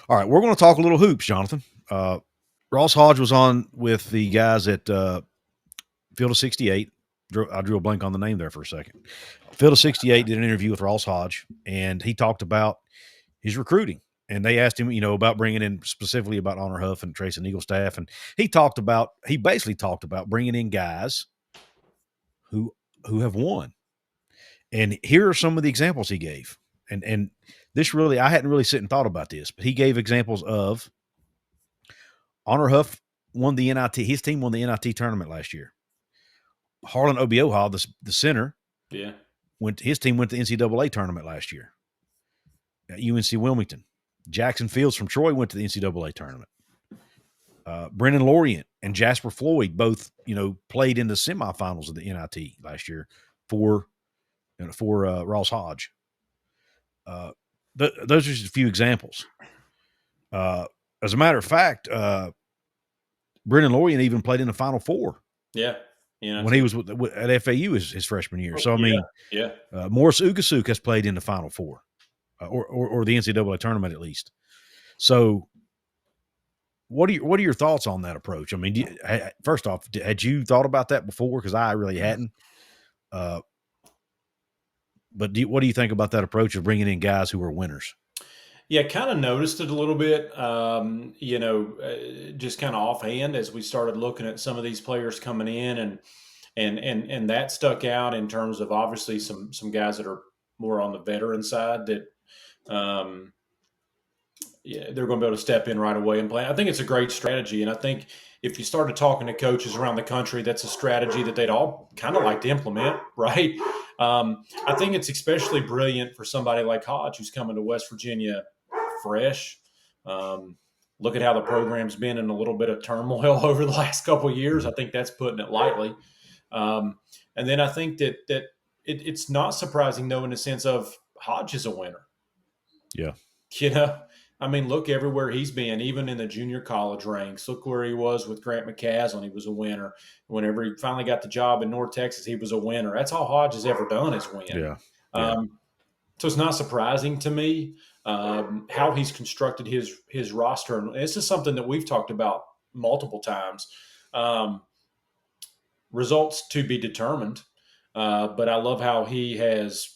All right, we're going to talk a little hoops, Jonathan. Ross Hodge was on with the guys at Field of 68. I drew a blank on the name there for a second. Field of 68 did an interview with Ross Hodge, and he talked about his recruiting. And they asked him, about bringing in specifically about Honor Huff and Treysen Eaglestaff. And he basically talked about bringing in guys who have won. And here are some of the examples he gave. And this really, I hadn't really sit and thought about this, but he gave examples of Honor Huff won the NIT. His team won the NIT tournament last year. Harlan Oyeadier, the center, his team went to the NCAA tournament last year at UNC Wilmington. Jackson Fields from Troy went to the NCAA tournament. Brennan Lorient and Jasper Floyd both, played in the semifinals of the NIT last year for Ross Hodge. Those are just a few examples. As a matter of fact, Brennan Lorient even played in the Final Four. Yeah. When he was at FAU his freshman year. So, Morris Ugasuk has played in the Final Four or the NCAA tournament at least. So what are your thoughts on that approach? I mean, first off, had you thought about that before? Because I really hadn't. But what do you think about that approach of bringing in guys who are winners? Yeah, kind of noticed it a little bit, just kind of offhand as we started looking at some of these players coming in, and that stuck out in terms of obviously some guys that are more on the veteran side that, they're going to be able to step in right away and play. I think it's a great strategy, and I think if you started talking to coaches around the country, that's a strategy that they'd all kind of like to implement, right? I think it's especially brilliant for somebody like Hodge who's coming to West Virginia fresh. Look at how the program's been in a little bit of turmoil over the last couple of years. I think that's putting it lightly. And then I think that it's not surprising, though, in the sense of Hodge is a winner. Yeah. I mean, look everywhere he's been, even in the junior college ranks. Look where he was with Grant McCaslin. He was a winner. Whenever he finally got the job in North Texas, he was a winner. That's all Hodge has ever done is win. Yeah. So it's not surprising to me how he's constructed his roster. And this is something that we've talked about multiple times. Results to be determined. But I love how he has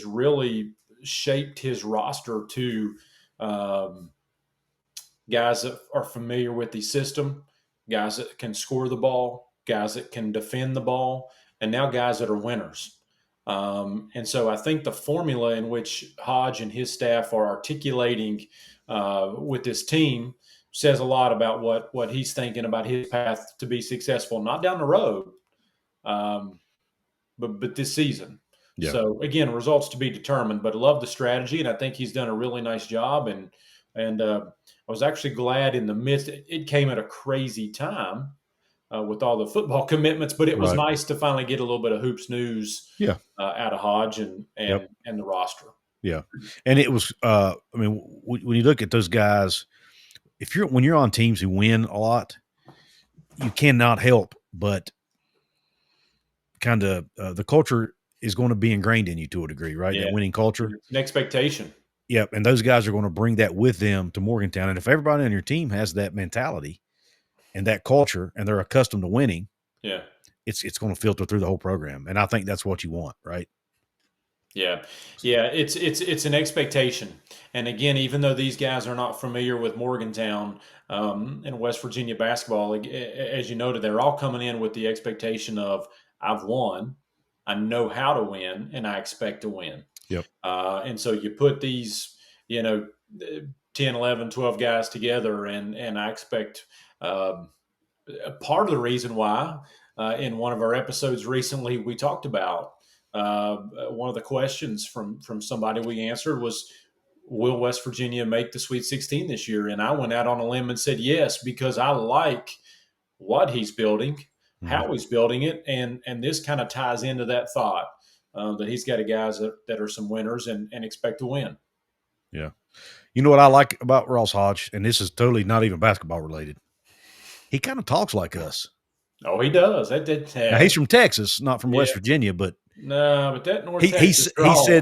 really shaped his roster to guys that are familiar with the system, guys that can score the ball, guys that can defend the ball, and now guys that are winners. And so I think the formula in which Hodge and his staff are articulating with this team says a lot about what he's thinking about his path to be successful, not down the road, but this season. Yeah. So again, results to be determined, but I love the strategy, and I think he's done a really nice job. And I was actually glad in the midst. It came at a crazy time with all the football commitments, but it was nice to finally get a little bit of hoops news out of Hodge and the roster. Yeah, and it was. When you look at those guys, when you're on teams who win a lot, you cannot help but kind of the culture is going to be ingrained in you to a degree, right? Yeah. That winning culture. It's an expectation. Yep. And those guys are going to bring that with them to Morgantown. And if everybody on your team has that mentality and that culture and they're accustomed to winning, it's going to filter through the whole program. And I think that's what you want, right? Yeah. Yeah. It's an expectation. And again, even though these guys are not familiar with Morgantown and West Virginia basketball, as you noted, they're all coming in with the expectation of I've won. I know how to win, and I expect to win. Yep. And so you put these, 10, 11, 12 guys together, and I expect part of the reason why in one of our episodes recently we talked about one of the questions from somebody we answered was, will West Virginia make the Sweet 16 this year? And I went out on a limb and said yes, because I like what he's building, how he's building it, and this kind of ties into that thought that he's got guys that are some winners and expect to win. Yeah. You know what I like about Ross Hodge, and this is totally not even basketball related. He kind of talks like us. Oh, he does. Now, he's from Texas, not from West Virginia, but no, but that North Texas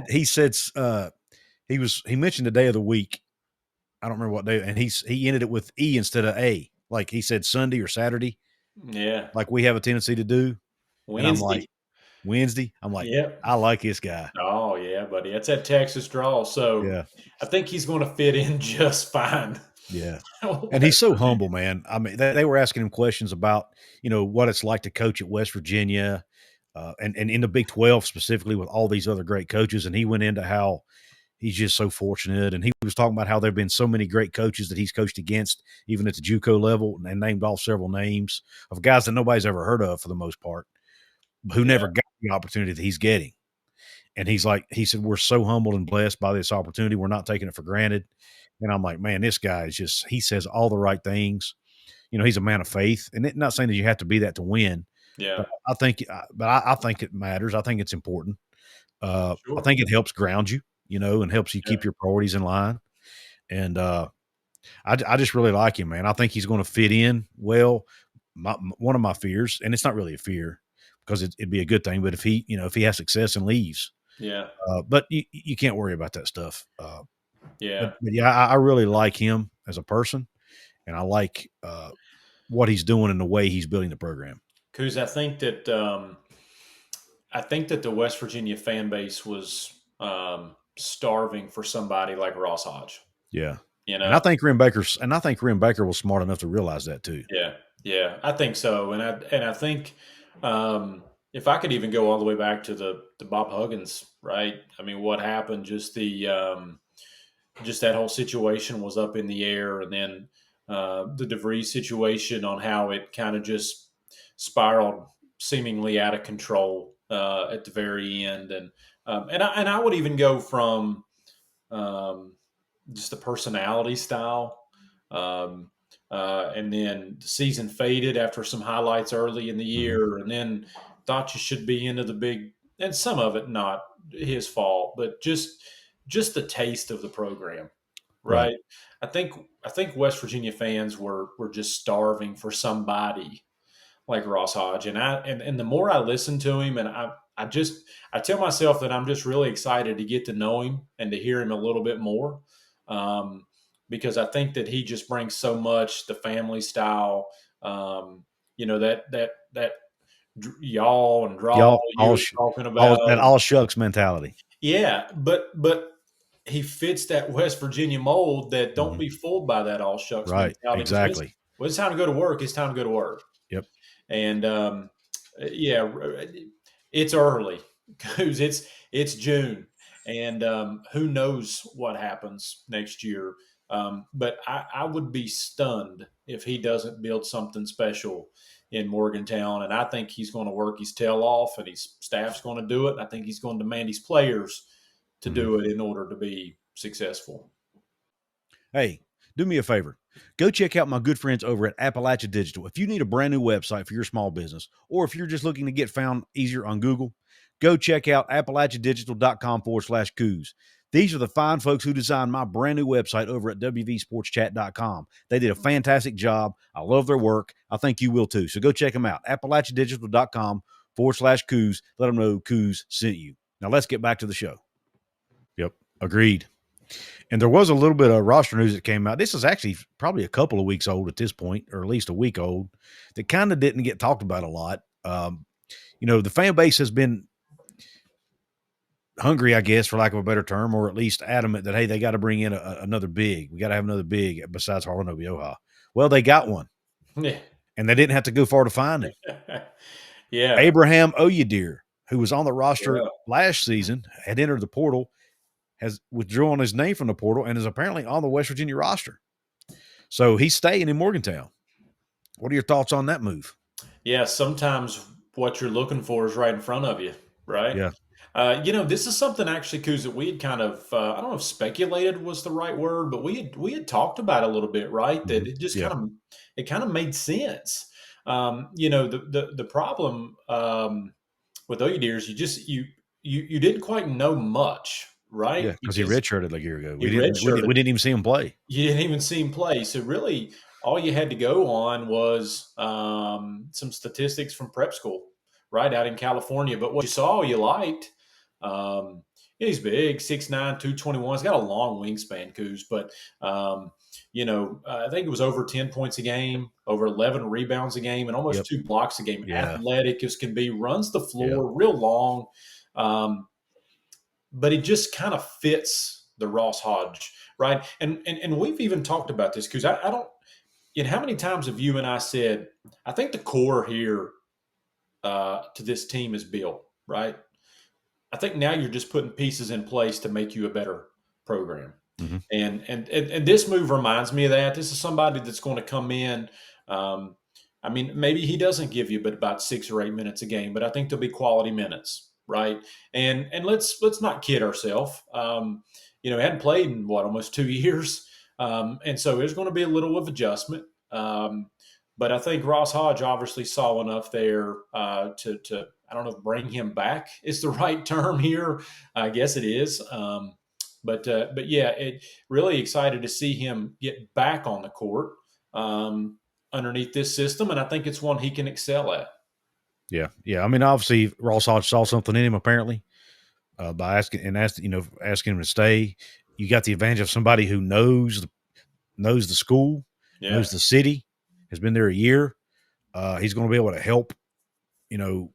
he said he mentioned the day of the week I don't remember what day, and he ended it with E instead of A. Like he said Sunday or Saturday, Yeah. like we have a tendency to do. And I'm like, Wednesday. Wednesday? I'm like, Yep. I like this guy. Oh, yeah, buddy. That's that Texas draw. So Yeah. I think he's going to fit in just fine. Yeah. And he's West so Virginia. humble, man. I mean, they were asking him questions about, what it's like to coach at West Virginia, and in the Big 12 specifically with all these other great coaches. And he went into how he's just so fortunate. And he was talking about how there have been so many great coaches that he's coached against, even at the JUCO level, and named off several names of guys that nobody's ever heard of for the most part, who Yeah. never got the opportunity that he's getting. And he said, we're so humbled and blessed by this opportunity. We're not taking it for granted. And I'm like, man, this guy is he says all the right things. He's a man of faith, and not saying that you have to be that to win, Yeah. but I think it matters. I think it's important. I Sure. think it helps ground you, and helps you Yeah. keep your priorities in line. And I just really like him, man. I think he's going to fit in well. One of my fears, and it's not really a fear because it'd be a good thing, but if he has success and leaves, Yeah. but you can't worry about that stuff. Yeah. But yeah, I really like him as a person, and I like what he's doing and the way he's building the program. Couz, I think that the West Virginia fan base was starving for somebody like Ross Hodge. Yeah. You And I know, think Ren Baker was smart enough to realize that too. yeah, yeah, I think so, and I think if I could even go all the way back to the Bob Huggins, right? I mean, what happened? Just that whole situation was up in the air, and then the DeVries situation on how it kind of just spiraled seemingly out of control at the very end, and I would even go from um, just the personality style. Um, and then the season faded after some highlights early in the Mhm. year, and then thought you should be into the big, and some of it not his fault, but just the taste of the program, Right. right? I think I think West Virginia fans were just starving for somebody like Ross Hodge, and the more I listen to him, and I tell myself that I'm just really excited to get to know him and to hear him a little bit more, um, because I think that he just brings so much the family style, that y'all and draw Y'all you all were sh talking about, all shucks mentality. yeah, but he fits that West Virginia mold that don't Mhm. be fooled by that all shucks Right. mentality. Just listen, Exactly. when it's time to go to work, it's time to go to work. Yep. And yeah, it's early because it's June, and who knows what happens next year. But I would be stunned if he doesn't build something special in Morgantown, and I think he's going to work his tail off, and his staff's going to do it. I think he's going to demand his players to Mhm. do it in order to be successful. Hey, do me a favor. Go check out my good friends over at Appalachia Digital. If you need a brand new website for your small business, or if you're just looking to get found easier on Google, go check out AppalachiaDigital.com/Couz. These are the fine folks who designed my brand new website over at WVSportsChat.com. They did a fantastic job. I love their work. I think you will too. So go check them out. AppalachiaDigital.com/Couz. Let them know Couz sent you. Now let's get back to the show. Yep. Agreed. And there was a little bit of roster news that came out. This is actually probably a couple of weeks old at this point, or at least a week old, that kind of didn't get talked about a lot. The fan base has been hungry, I guess, for lack of a better term, or at least adamant that, hey, they got to bring in another big. We got to have another big besides Harlan Obioha. Well, they got one, Yeah, and they didn't have to go far to find him. yeah, Abraham Oyeadier, who was on the roster yeah. last season, had entered the portal, has withdrawn his name from the portal, and is apparently on the West Virginia roster. So he's staying in Morgantown. What are your thoughts on that move? Yeah, sometimes what you're looking for is right in front of you, right? Yeah. This is something actually, Kuz, that we had kind of I don't know if speculated was the right word, but we had talked about it a little bit, right? That Mhm. it just Yeah. kind of made sense. The problem with Oyeadier is you didn't quite know much, Yeah. right? Because he Because redshirted like a year ago. he We didn't we, did, redshirted. we didn't even see him play. You didn't even see him play. So really, all you had to go on was some statistics from prep school, right out in California. But what you saw, you liked. Um, He's big, 6'9", 221. He's got a long wingspan, Couz, but I think it was over 10 points a game, over 11 rebounds a game, and almost Yep. 2 blocks a game. Yeah. Athletic as can be, runs the Yeah. floor, real long, but he just kind of fits the Ross Hodge, right? And we've even talked about this because I don't. How many times have you and I said, I think the core here to this team is built, right? I think now you're just putting pieces in place to make you a better program. Mm-hmm. And this move reminds me of that. This is somebody that's going to come in. Um, I mean, maybe he doesn't give you but about 6 or 8 minutes a game, but I think there'll be quality minutes, right? And let's not kid ourselves. He hadn't played in almost 2 years, and so there's going to be a little of adjustment. But I think Ross Hodge obviously saw enough there to I don't know if bring him back is the right term here. I guess it is. But yeah, really excited to see him get back on the court underneath this system, and I think it's one he can excel at. Yeah. Yeah. I mean, obviously, Ross Hodge saw something in him apparently by asking him to stay. You got the advantage of somebody who knows the school, Yeah, knows the city, has been there a year. He's going to be able to help, you know,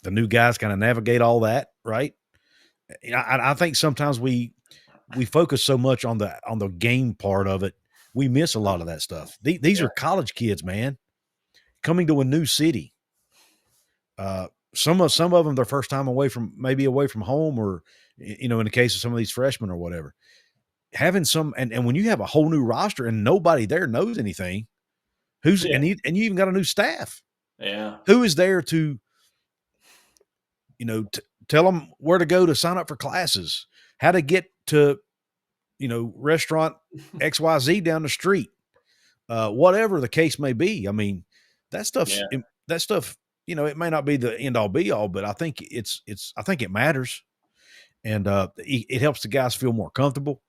the new guys kind of navigate all that, right? I think sometimes we focus so much on the game part of it, we miss a lot of that stuff. These yeah, are college kids, man, coming to a new city. Some of them their first time away from home, or in the case of some of these freshmen or whatever. Having some and when you have a whole new roster and nobody there knows anything, yeah, and you even got a new staff. yeah, Who is there to tell them where to go to sign up for classes, how to get to restaurant XYZ down the street, whatever the case may be. I mean, that stuff's yeah, that stuff. It may not be the end all be all, but I think I think it matters, and it helps the guys feel more comfortable.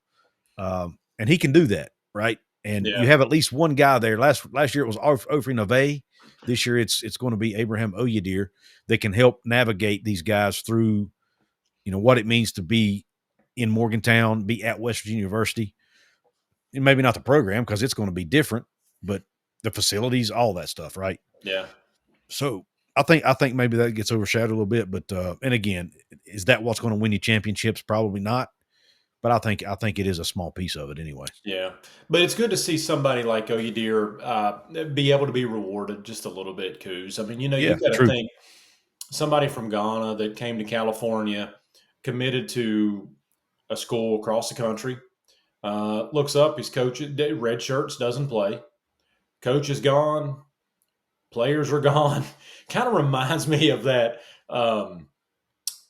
And he can do that, right? And you yeah, have at least one guy there. Last year it was Ofri Nave. This year it's going to be Abraham Oyeadier that can help navigate these guys through, what it means to be in Morgantown, be at West Virginia University. And maybe not the program because it's going to be different, but the facilities, all that stuff, right? yeah. So I think maybe that gets overshadowed a little bit. But and again, is that what's going to win you championships? Probably not. But I think it is a small piece of it anyway. Yeah, but it's good to see somebody like Oyeadier be able to be rewarded just a little bit, Coos. I mean, Yeah, you've got to true. think somebody from Ghana that came to California, committed to a school across the country, looks up, his coach, red shirts, doesn't play. Coach is gone, players are gone. Kind of reminds me of that um,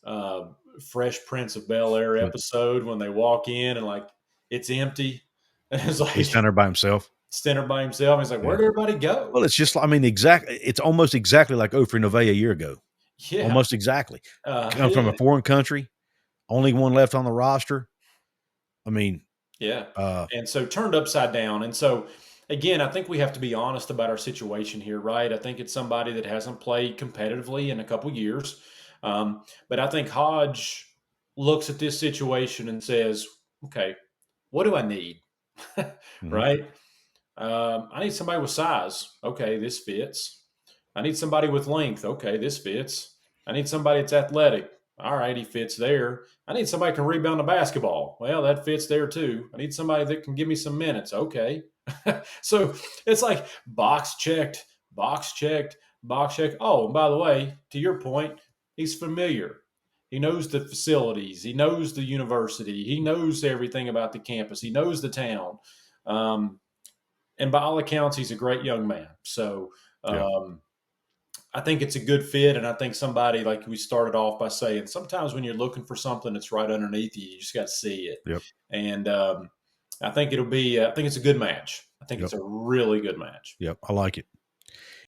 uh, Fresh Prince of Bel Air Hmm. episode when they walk in and it's empty. And it's He's like down there by himself. Stenner by himself. He's like, Yeah. where'd everybody go? Well, it's just, I mean, exactly. It's almost exactly like Ofri Nove a year ago. Yeah. Almost exactly. Comes from Yeah. a foreign country, only one left on the roster. I mean, Yeah. uh, And so turned upside down. And so, again, I think we have to be honest about our situation here, right? I think it's somebody that hasn't played competitively in a couple years. But I think Hodge looks at this situation and says, okay, what do I need? mhm, Right? I need somebody with size. Okay, this fits. I need somebody with length. Okay, this fits. I need somebody that's athletic. All right, he fits there. I need somebody who can rebound the basketball. Well, that fits there too. I need somebody that can give me some minutes. Okay. So it's like box checked, box checked, box checked. Oh, and by the way, to your point, he's familiar. He knows the facilities. He knows the university. He knows everything about the campus. He knows the town. Um, and by all accounts, he's a great young man. So yeah, um, I think it's a good fit, and I think somebody like we started off by saying, sometimes when you're looking for something that's right underneath you, you just got to see it. yep, And I think it'll be. I think it's a good match. I think yep, it's a really good match. yep. I like it.